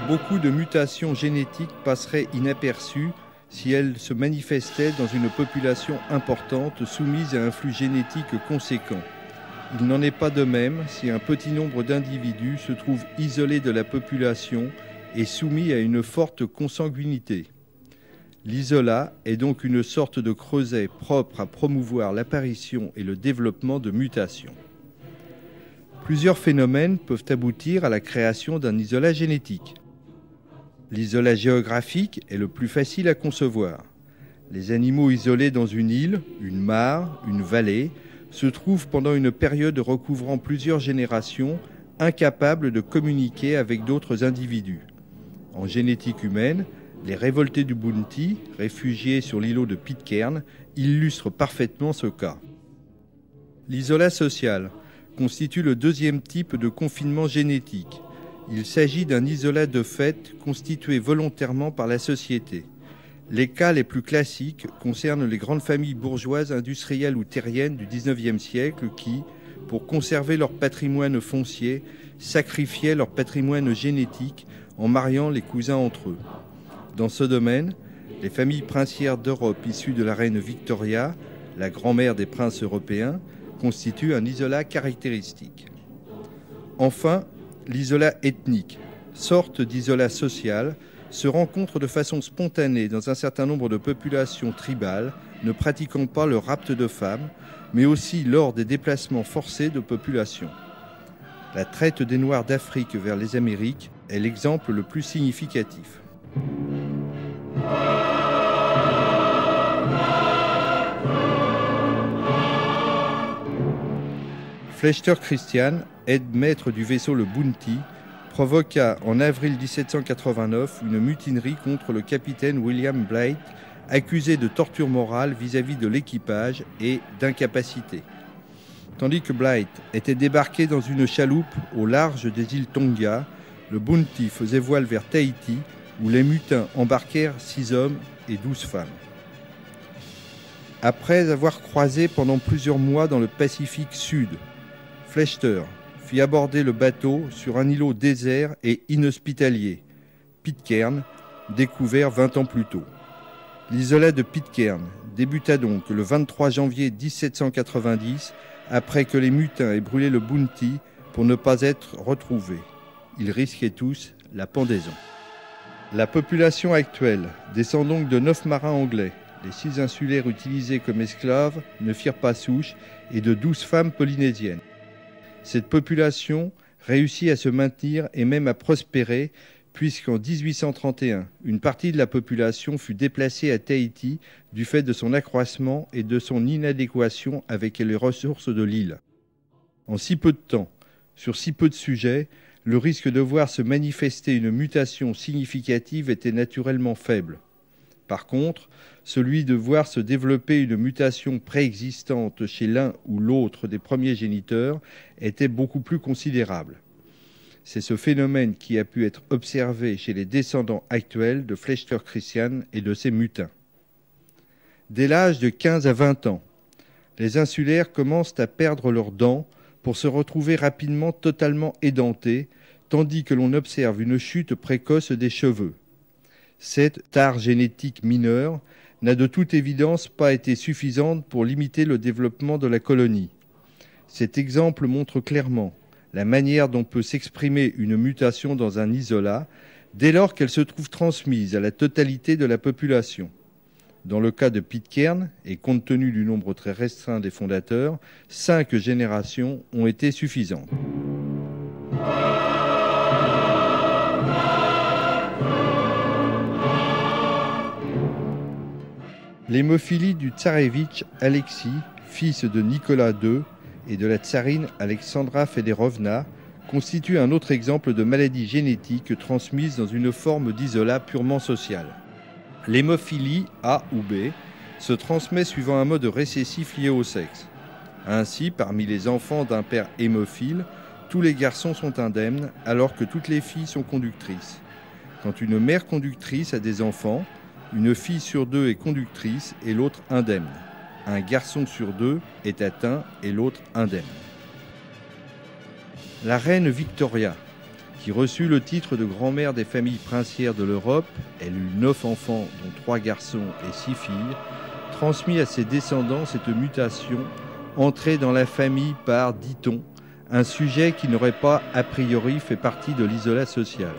beaucoup de mutations génétiques passeraient inaperçues si elles se manifestaient dans une population importante soumise à un flux génétique conséquent. Il n'en est pas de même si un petit nombre d'individus se trouvent isolés de la population et soumis à une forte consanguinité. L'isolat est donc une sorte de creuset propre à promouvoir l'apparition et le développement de mutations. Plusieurs phénomènes peuvent aboutir à la création d'un isolat génétique. L'isolat géographique est le plus facile à concevoir. Les animaux isolés dans une île, une mare, une vallée, se trouvent pendant une période recouvrant plusieurs générations, incapables de communiquer avec d'autres individus. En génétique humaine, les révoltés du Bounty, réfugiés sur l'îlot de Pitcairn, illustrent parfaitement ce cas. L'isolat social constitue le deuxième type de confinement génétique. Il s'agit d'un isolat de fait constitué volontairement par la société. Les cas les plus classiques concernent les grandes familles bourgeoises, industrielles ou terriennes du XIXe siècle qui, pour conserver leur patrimoine foncier, sacrifiaient leur patrimoine génétique en mariant les cousins entre eux. Dans ce domaine, les familles princières d'Europe issues de la reine Victoria, la grand-mère des princes européens, constituent un isolat caractéristique. Enfin, l'isolat ethnique, sorte d'isolat social, se rencontre de façon spontanée dans un certain nombre de populations tribales ne pratiquant pas le rapt de femmes, mais aussi lors des déplacements forcés de populations. La traite des Noirs d'Afrique vers les Amériques est l'exemple le plus significatif. Flechter Christian, aide-maître du vaisseau le Bounty, provoqua en avril 1789 une mutinerie contre le capitaine William Blythe, accusé de torture morale vis-à-vis de l'équipage et d'incapacité. Tandis que Blythe était débarqué dans une chaloupe au large des îles Tonga, le Bounty faisait voile vers Tahiti, où les mutins embarquèrent 6 hommes et 12 femmes. Après avoir croisé pendant plusieurs mois dans le Pacifique Sud, Flechter fit aborder le bateau sur un îlot désert et inhospitalier, Pitcairn, découvert 20 ans plus tôt. L'isolat de Pitcairn débuta donc le 23 janvier 1790, après que les mutins aient brûlé le Bounty pour ne pas être retrouvés. Ils risquaient tous la pendaison. La population actuelle descend donc de 9 marins anglais. Les 6 insulaires utilisés comme esclaves ne firent pas souche et de 12 femmes polynésiennes. Cette population réussit à se maintenir et même à prospérer puisqu'en 1831, une partie de la population fut déplacée à Tahiti du fait de son accroissement et de son inadéquation avec les ressources de l'île. En si peu de temps, sur si peu de sujets, le risque de voir se manifester une mutation significative était naturellement faible. Par contre, celui de voir se développer une mutation préexistante chez l'un ou l'autre des premiers géniteurs était beaucoup plus considérable. C'est ce phénomène qui a pu être observé chez les descendants actuels de Flechter Christian et de ses mutins. Dès l'âge de 15 à 20 ans, les insulaires commencent à perdre leurs dents pour se retrouver rapidement totalement édentés, tandis que l'on observe une chute précoce des cheveux. Cette tare génétique mineure n'a de toute évidence pas été suffisante pour limiter le développement de la colonie. Cet exemple montre clairement la manière dont peut s'exprimer une mutation dans un isolat dès lors qu'elle se trouve transmise à la totalité de la population. Dans le cas de Pitcairn, et compte tenu du nombre très restreint des fondateurs, 5 générations ont été suffisantes. L'hémophilie du tsarévitch Alexis, fils de Nicolas II, et de la tsarine Alexandra Fedorovna, constitue un autre exemple de maladie génétique transmise dans une forme d'isolat purement social. L'hémophilie, A ou B, se transmet suivant un mode récessif lié au sexe. Ainsi, parmi les enfants d'un père hémophile, tous les garçons sont indemnes alors que toutes les filles sont conductrices. Quand une mère conductrice a des enfants, une fille sur 2 est conductrice et l'autre indemne. Un garçon sur 2 est atteint et l'autre indemne. La reine Victoria, qui reçut le titre de grand-mère des familles princières de l'Europe. Elle eut 9 enfants, dont 3 garçons et 6 filles, transmit à ses descendants cette mutation entrée dans la famille par, dit-on, un sujet qui n'aurait pas a priori fait partie de l'isolat social.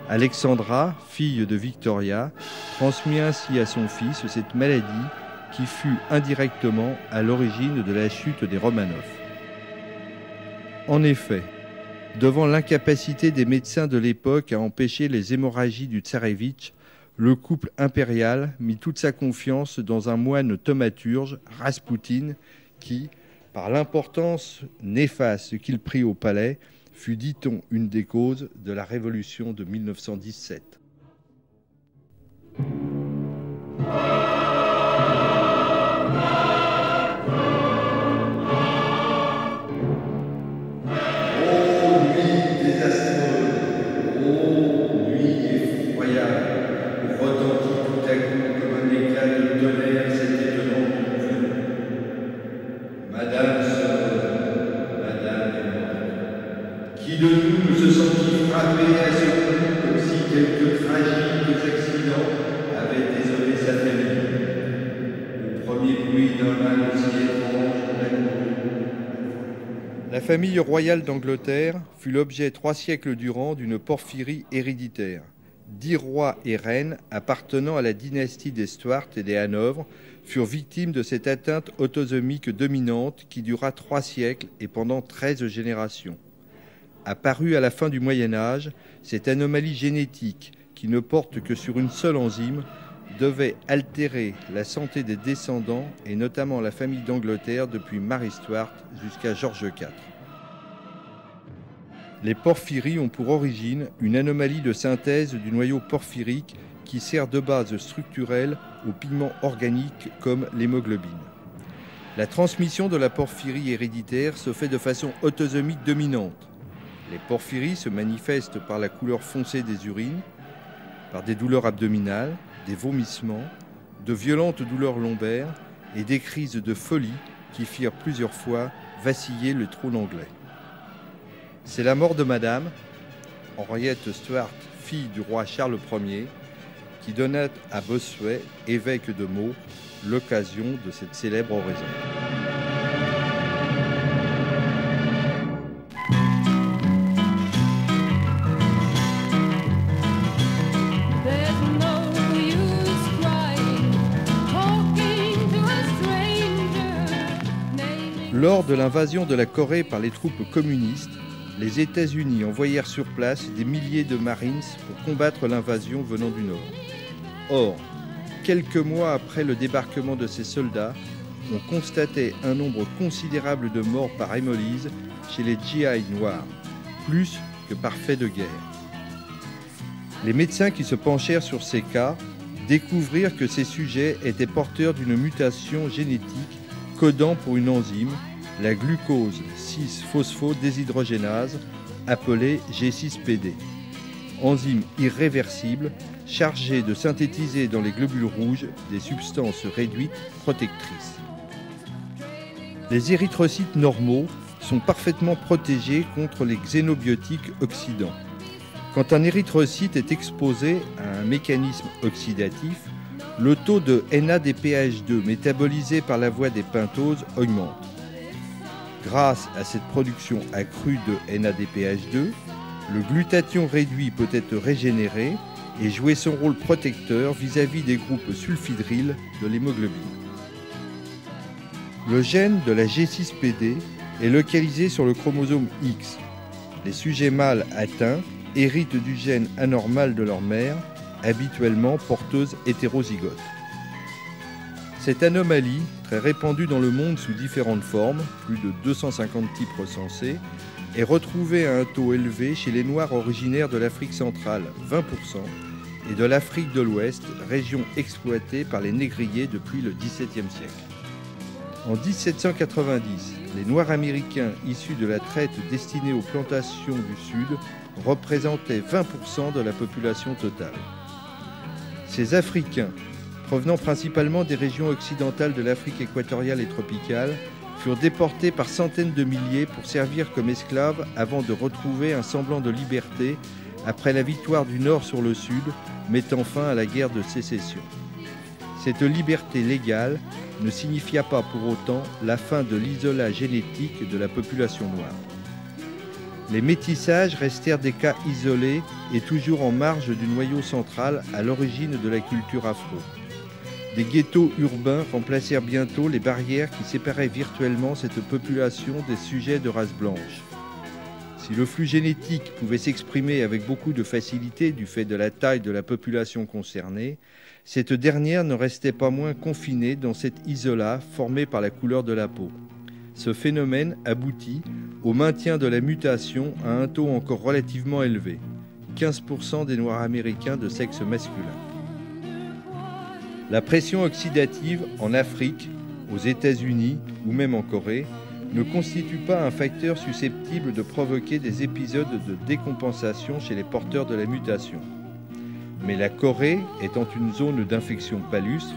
Alexandra, fille de Victoria, transmit ainsi à son fils cette maladie qui fut indirectement à l'origine de la chute des Romanov. En effet, devant l'incapacité des médecins de l'époque à empêcher les hémorragies du tsarévitch, le couple impérial mit toute sa confiance dans un moine thaumaturge, Raspoutine, qui, par l'importance néfaste qu'il prit au palais, fut, dit-on, une des causes de la révolution de 1917. Qui de nous ne se sentit frappé à ce coup comme si quelques tragiques accidents avaient désolé sa famille. Au premier bruit d'un mal aussi étrange, la famille royale d'Angleterre fut l'objet 3 siècles durant d'une porphyrie héréditaire. 10 rois et reines appartenant à la dynastie des Stuart et des Hanovre furent victimes de cette atteinte autosomique dominante qui dura 3 siècles et pendant 13 générations. Apparue à la fin du Moyen-Âge, cette anomalie génétique, qui ne porte que sur une seule enzyme, devait altérer la santé des descendants et notamment la famille d'Angleterre depuis Marie Stuart jusqu'à George IV. Les porphyries ont pour origine une anomalie de synthèse du noyau porphyrique qui sert de base structurelle aux pigments organiques comme l'hémoglobine. La transmission de la porphyrie héréditaire se fait de façon autosomique dominante. Les porphyries se manifestent par la couleur foncée des urines, par des douleurs abdominales, des vomissements, de violentes douleurs lombaires et des crises de folie qui firent plusieurs fois vaciller le trône anglais. C'est la mort de Madame Henriette Stuart, fille du roi Charles Ier, qui donna à Bossuet, évêque de Meaux, l'occasion de cette célèbre oraison. Lors de l'invasion de la Corée par les troupes communistes, les États-Unis envoyèrent sur place des milliers de Marines pour combattre l'invasion venant du Nord. Or, quelques mois après le débarquement de ces soldats, on constatait un nombre considérable de morts par hémolyse chez les GI noirs, plus que par fait de guerre. Les médecins qui se penchèrent sur ces cas découvrirent que ces sujets étaient porteurs d'une mutation génétique codant pour une enzyme, la glucose 6-phosphodéshydrogénase, appelée G6PD. Enzyme irréversible, chargée de synthétiser dans les globules rouges des substances réduites protectrices. Les érythrocytes normaux sont parfaitement protégés contre les xénobiotiques oxydants. Quand un érythrocyte est exposé à un mécanisme oxydatif, le taux de NADPH2 métabolisé par la voie des pentoses augmente. Grâce à cette production accrue de NADPH2, le glutathion réduit peut être régénéré et jouer son rôle protecteur vis-à-vis des groupes sulfhydryles de l'hémoglobine. Le gène de la G6PD est localisé sur le chromosome X. Les sujets mâles atteints héritent du gène anormal de leur mère, habituellement porteuse hétérozygote. Cette anomalie, très répandue dans le monde sous différentes formes, plus de 250 types recensés, est retrouvée à un taux élevé chez les Noirs originaires de l'Afrique centrale, 20%, et de l'Afrique de l'Ouest, région exploitée par les négriers depuis le XVIIe siècle. En 1790, les Noirs américains issus de la traite destinée aux plantations du Sud représentaient 20% de la population totale. Ces Africains, provenant principalement des régions occidentales de l'Afrique équatoriale et tropicale, furent déportés par centaines de milliers pour servir comme esclaves avant de retrouver un semblant de liberté après la victoire du Nord sur le Sud, mettant fin à la guerre de sécession. Cette liberté légale ne signifia pas pour autant la fin de l'isolat génétique de la population noire. Les métissages restèrent des cas isolés et toujours en marge du noyau central à l'origine de la culture afro. Des ghettos urbains remplacèrent bientôt les barrières qui séparaient virtuellement cette population des sujets de race blanche. Si le flux génétique pouvait s'exprimer avec beaucoup de facilité du fait de la taille de la population concernée, cette dernière ne restait pas moins confinée dans cet isolat formé par la couleur de la peau. Ce phénomène aboutit au maintien de la mutation à un taux encore relativement élevé, 15% des Noirs américains de sexe masculin. La pression oxydative en Afrique, aux États-Unis ou même en Corée ne constitue pas un facteur susceptible de provoquer des épisodes de décompensation chez les porteurs de la mutation. Mais la Corée étant une zone d'infection palustre,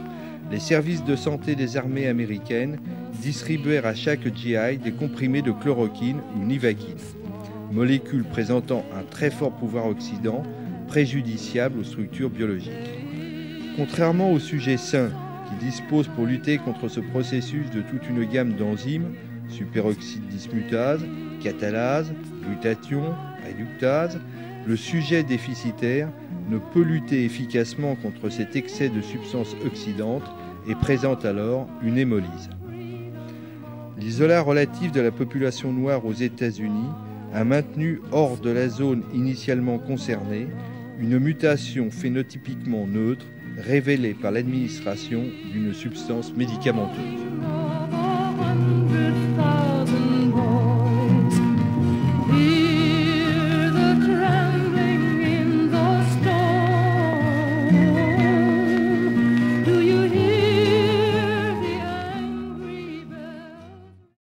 les services de santé des armées américaines distribuèrent à chaque GI des comprimés de chloroquine ou nivaquine, molécules présentant un très fort pouvoir oxydant préjudiciable aux structures biologiques. Contrairement aux sujets sains qui disposent pour lutter contre ce processus de toute une gamme d'enzymes, superoxyde dismutase, catalase, glutathion, réductase, le sujet déficitaire ne peut lutter efficacement contre cet excès de substances oxydantes et présente alors une hémolyse. L'isolat relatif de la population noire aux États-Unis a maintenu hors de la zone initialement concernée une mutation phénotypiquement neutre révélée par l'administration d'une substance médicamenteuse.